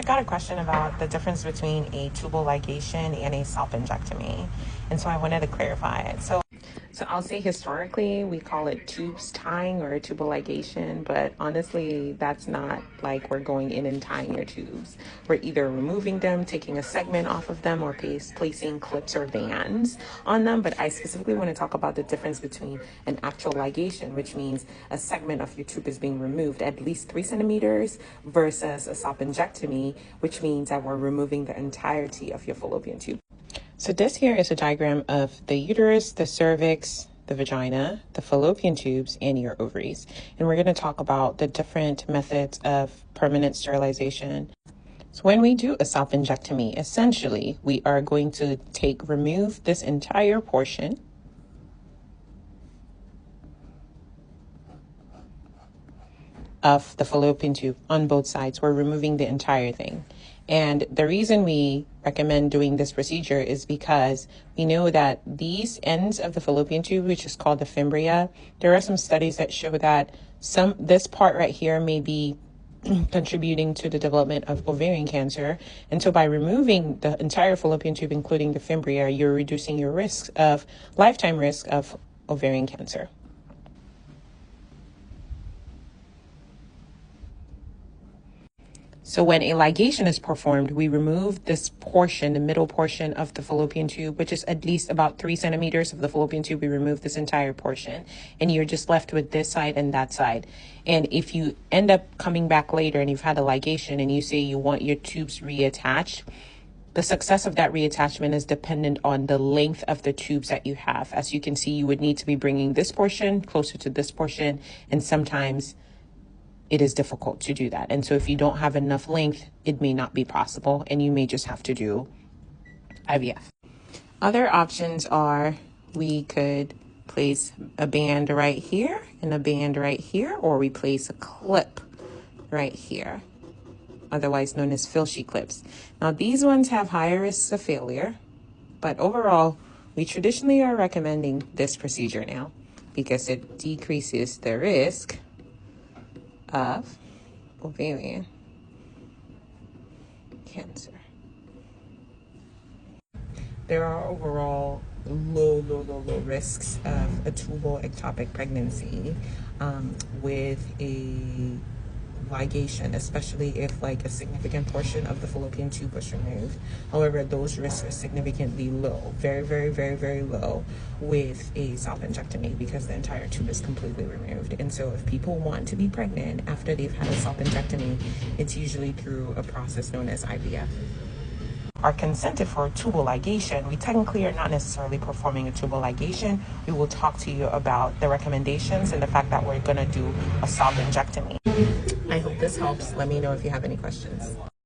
I got a question about the difference between a tubal ligation and a salpingectomy, and so I wanted to clarify it. So I'll say historically we call it tubes tying or a tubal ligation, but honestly that's not like we're going in and tying your tubes. We're either removing them, taking a segment off of them, or placing clips or bands on them. But I specifically want to talk about the difference between an actual ligation, which means a segment of your tube is being removed at least 3 centimeters, versus a salpingectomy, which means that we're removing the entirety of your fallopian tube. So this here is a diagram of the uterus, the cervix, the vagina, the fallopian tubes, and your ovaries. And we're going to talk about the different methods of permanent sterilization. So when we do a salpingectomy, essentially, we are going to remove this entire portion of the fallopian tube on both sides. We're removing the entire thing. And the reason we recommend doing this procedure is because we know that these ends of the fallopian tube, which is called the fimbria, there are some studies that show that this part right here may be contributing to the development of ovarian cancer. And so by removing the entire fallopian tube, including the fimbria, you're reducing your lifetime risk of ovarian cancer. So when a ligation is performed, we remove this portion, the middle portion of the fallopian tube, which is at least about 3 centimeters of the fallopian tube. We remove this entire portion, and you're just left with this side and that side. And if you end up coming back later and you've had a ligation and you say you want your tubes reattached, the success of that reattachment is dependent on the length of the tubes that you have. As you can see, you would need to be bringing this portion closer to this portion, and sometimes it is difficult to do that. And so if you don't have enough length, it may not be possible, and you may just have to do IVF. Other options are we could place a band right here and a band right here, or we place a clip right here, otherwise known as fill sheet clips. Now these ones have higher risks of failure, but overall, we traditionally are recommending this procedure now because it decreases the risk of ovarian cancer. There are overall low risks of a tubal ectopic pregnancy with a ligation, especially if like a significant portion of the fallopian tube was removed. However, those risks are significantly low, very low with a salpingectomy because the entire tube is completely removed. And so if people want to be pregnant after they've had a salpingectomy, it's usually through a process known as IVF. Are consented for a tubal ligation, we technically are not necessarily performing a tubal ligation. We will talk to you about the recommendations and the fact that we're going to do a salpingectomy. I hope this helps. Let me know if you have any questions.